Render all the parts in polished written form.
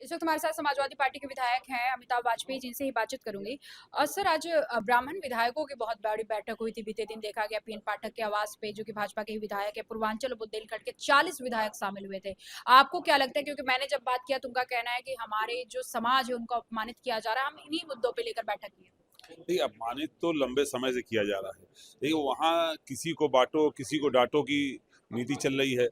इस वक्त हमारे साथ समाजवादी पार्टी के विधायक हैं अमिताभ वाजपेयी, जिनसे ही बातचीत करूंगी। सर, आज ब्राह्मण विधायकों की बहुत बड़ी बैठक हुई थी। बीते दिन देखा गया पीएन पाठक के आवास पे, जो कि भाजपा के ही विधायक है। पूर्वांचल और बुंदेलखंड के 40 विधायक शामिल हुए थे। आपको क्या लगता है, क्योंकि मैंने जब बात किया तो उनका कहना है कि हमारे जो समाज है उनको अपमानित किया जा रहा है, हम इन्हीं मुद्दों पर लेकर बैठक की है। देखिए, अपमानित तो लंबे समय से किया जा रहा है। देखिए, वहाँ किसी को बाँटो, किसी को डाँटो की नीति चल रही है।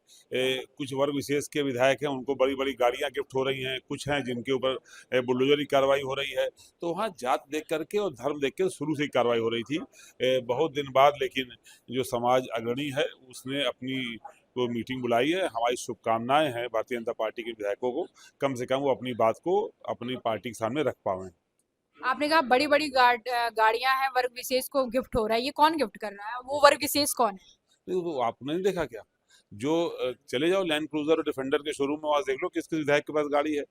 कुछ वर्ग विशेष के विधायक हैं, उनको बड़ी-बड़ी गाड़ियाँ गिफ्ट हो रही हैं, कुछ हैं जिनके ऊपर बुलडोज़र की कार्रवाई हो रही है। तो वहाँ जात देख कर के और धर्म देख के शुरू से ही कार्रवाई हो रही थी। बहुत दिन बाद लेकिन जो समाज अग्रणी है, उसने अपनी वो मीटिंग बुलाई है। हमारी शुभकामनाएँ हैं भारतीय जनता पार्टी के विधायकों को, कम से कम वो अपनी बात को अपनी पार्टी के सामने रख पावें। आपने कहा बड़ी बड़ी गाड़ियां हैं, वर्ग विशेष को गिफ्ट हो रहा है। ये कौन गिफ्ट कर रहा है? वो वर्ग विशेष कौन है? तो आपने नहीं देखा क्या? जो चले जाओ लैंड क्रूजर और डिफेंडर के शोरूम में, वहां देख लो किस किस विधायक के पास गाड़ी है।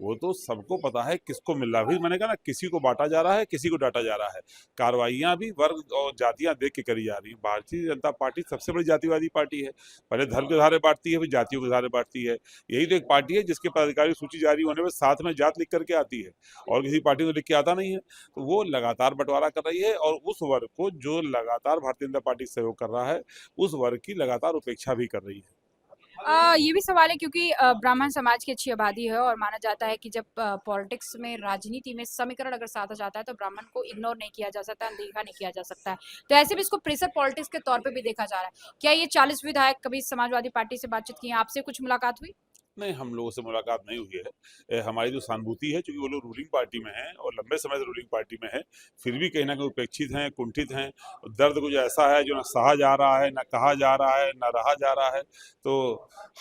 वो तो सबको पता है किसको मिल रहा है। भाई, मैंने कहा ना, किसी को बांटा जा रहा है, किसी को डांटा जा रहा है। कार्रवाइयां भी वर्ग और जातियां देख के करी जा रही हैं। भारतीय जनता पार्टी सबसे बड़ी जातिवादी पार्टी है। पहले धर्म के सहारे बांटती है, फिर जातियों के सहारे बांटती है। यही तो एक पार्टी है जिसके पदाधिकारी सूची जारी होने में साथ में जात लिख करके आती है, और किसी पार्टी को लिख के आता नहीं है। तो वो लगातार बंटवारा कर रही है, और उस वर्ग को जो लगातार भारतीय जनता पार्टी से सहयोग कर रहा है, उस वर्ग की लगातार उपेक्षा भी कर रही है। ये भी सवाल है, क्योंकि ब्राह्मण समाज की अच्छी आबादी है और माना जाता है कि जब पॉलिटिक्स में, राजनीति में समीकरण अगर साधा जाता है तो ब्राह्मण को इग्नोर नहीं किया जा सकता, अनदेखा नहीं किया जा सकता है। तो ऐसे भी इसको प्रेशर पॉलिटिक्स के तौर पे भी देखा जा रहा है। क्या ये 40 विधायक कभी समाजवादी पार्टी से बातचीत की है? आपसे कुछ मुलाकात हुई? नहीं, हम लोगों से मुलाकात नहीं हुई है। हमारी जो सहानुभूति है, चूँकि वो लोग रूलिंग पार्टी में हैं और लंबे समय से रूलिंग पार्टी में हैं, फिर भी कहीं न कहीं उपेक्षित हैं, कुंठित हैं। दर्द कुछ ऐसा है जो ना सहा जा रहा है, ना कहा जा रहा है, ना रहा जा रहा है। तो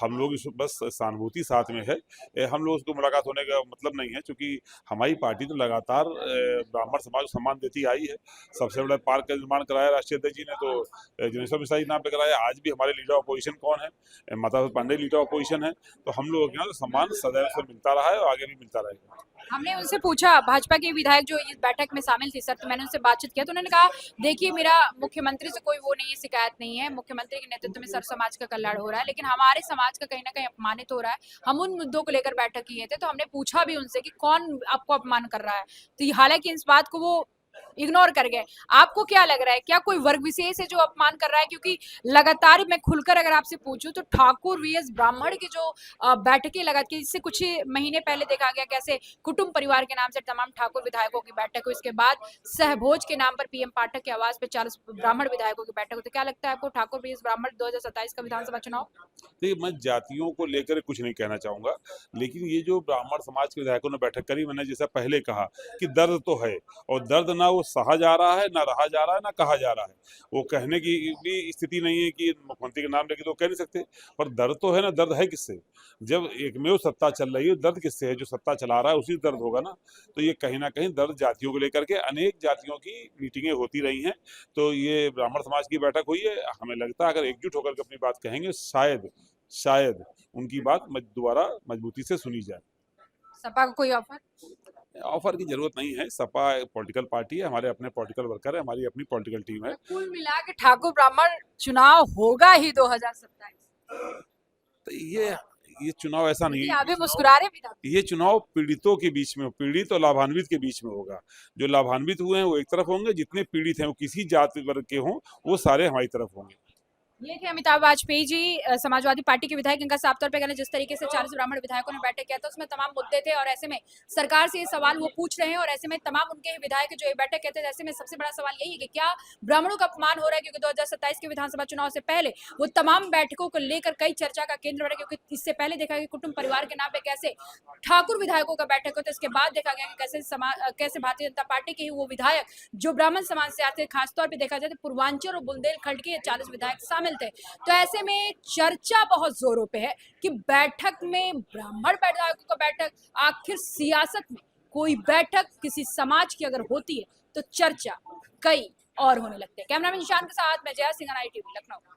हम लोग इस बस सहानुभूति साथ में है। हम लोग उसको मुलाकात होने का मतलब नहीं है, चूँकि हमारी पार्टी तो लगातार ब्राह्मण समाज को सम्मान देती आई है। सबसे बड़ा पार्क का निर्माण कराया राष्ट्रीय अध्यक्ष जी ने, तो जनेश्वर मिश्रा जी के नाम पे कराया। आज भी हमारे लीडर ऑपोजिशन कौन है? माता पांडे लीडर ऑपोजिशन है। तो हम लोगों के यहाँ तो सम्मान सदैव से मिलता रहा है और आगे भी मिलता रहेगा। हमने उनसे पूछा, भाजपा के विधायक जो इस बैठक में शामिल थी सर, तो मैंने उनसे बातचीत किया तो उन्होंने कहा, देखिए मेरा मुख्यमंत्री से कोई वो नहीं है, शिकायत नहीं है। मुख्यमंत्री के नेतृत्व में सर समाज का कल्याण हो रहा है, लेकिन हमारे समाज का कहीं ना कहीं अपमानित हो रहा है। हम उन मुद्दों को लेकर बैठक किए थे, तो हमने पूछा भी उनसे कि कौन आपको अपमान कर रहा है। तो हालांकि इस बात को वो इग्नोर कर गए। आपको क्या लग रहा है, क्या कोई वर्ग विशेष है जो अपमान कर रहा है? क्योंकि लगातार मैं खुलकर अगर आपसे पूछूं तो ठाकुर वीएस ब्राह्मण की जो बैठकें लगातार, इससे कुछ ही महीने पहले देखा गया कैसे कुटुंब परिवार के नाम से तमाम ठाकुर विधायकों की बैठक हुई। इसके बाद सहभोज के नाम पर पीएम पाठक के आवास पे 40 ब्राह्मण विधायकों की बैठक हुई। तो क्या लगता है आपको, ठाकुर वीएस ब्राह्मण 2027 का विधानसभा चुनाव? देखिए, मैं जातियों को लेकर कुछ नहीं कहना चाहूंगा, लेकिन ये जो ब्राह्मण समाज के विधायकों ने बैठक करी, मैंने जैसा पहले कहा कि दर्द तो है, और दर्द ना वो सहा जा रहा है, ना रहा जा रहा है, ना कहा जा रहा है। वो कहने की भी स्थिति नहीं है कि मुख्यमंत्री के नाम लेके तो कह नहीं सकते। पर दर्द तो है ना। दर्द है किससे? जब एकमेव सत्ता चल रही है, दर्द किससे है? जो सत्ता चला रहा है उसी से दर्द होगा ना। तो ये कहीं ना कहीं दर्द जातियों को लेकर के, अनेक जातियों की मीटिंगें होती रही हैं। तो ये ब्राह्मण समाज की बैठक हुई है। हमें लगता है अगर एकजुट होकर के अपनी बात कहेंगे, शायद शायद उनकी बात दोबारा मजबूती से सुनी जाए। सपा को कोई ऑफर? ऑफर की जरूरत नहीं है। सपा पॉलिटिकल पार्टी है, हमारे अपने पॉलिटिकल वर्कर है, हमारी अपनी पॉलिटिकल टीम है। मतलब कुल मिला के ठाकुर ब्राह्मण चुनाव होगा ही 2027। तो ये चुनाव ऐसा नहीं आप भी है। मुस्कुरा रहे भी था। ये चुनाव पीड़ितों के बीच में, पीड़ित और लाभान्वित के बीच में होगा। जो लाभान्वित हुए हैं वो एक तरफ होंगे, जितने पीड़ित हैं वो किसी जाति वर्ग के हों, वो सारे हमारी तरफ होंगे। ये थे अमिताभ वाजपेयी जी, समाजवादी पार्टी के विधायक। इनका साफ तौर पे कहना है, जिस तरीके से 40 ब्राह्मण विधायकों ने बैठक किया था उसमें तमाम मुद्दे थे, और ऐसे में सरकार से ये सवाल वो पूछ रहे हैं, और ऐसे में तमाम उनके ही विधायक जो ये बैठक कहते हैं। ऐसे में सबसे बड़ा सवाल यही है कि क्या ब्राह्मणों का अपमान हो रहा है? क्योंकि 2027 के विधानसभा चुनाव से पहले वो तमाम बैठकों को लेकर कई चर्चा का केंद्र बना, क्योंकि इससे पहले देखा गया कुटुंब परिवार के नाम पे कैसे ठाकुर विधायकों का बैठक होता है। इसके बाद देखा गया कि कैसे भारतीय जनता पार्टी के ही वो विधायक जो ब्राह्मण समाज से आते हैं, खासतौर पर देखा जाए तो पूर्वांचल और बुंदेलखंड के 40 विधायक शामिल थे। तो ऐसे में चर्चा बहुत जोरों पे है कि बैठक में ब्राह्मण विधायकों का बैठक, आखिर सियासत में कोई बैठक किसी समाज की अगर होती है तो चर्चा कई और होने लगते हैं। कैमरामैन निशान के साथ मैं जया सिंह, ITV लखनऊ।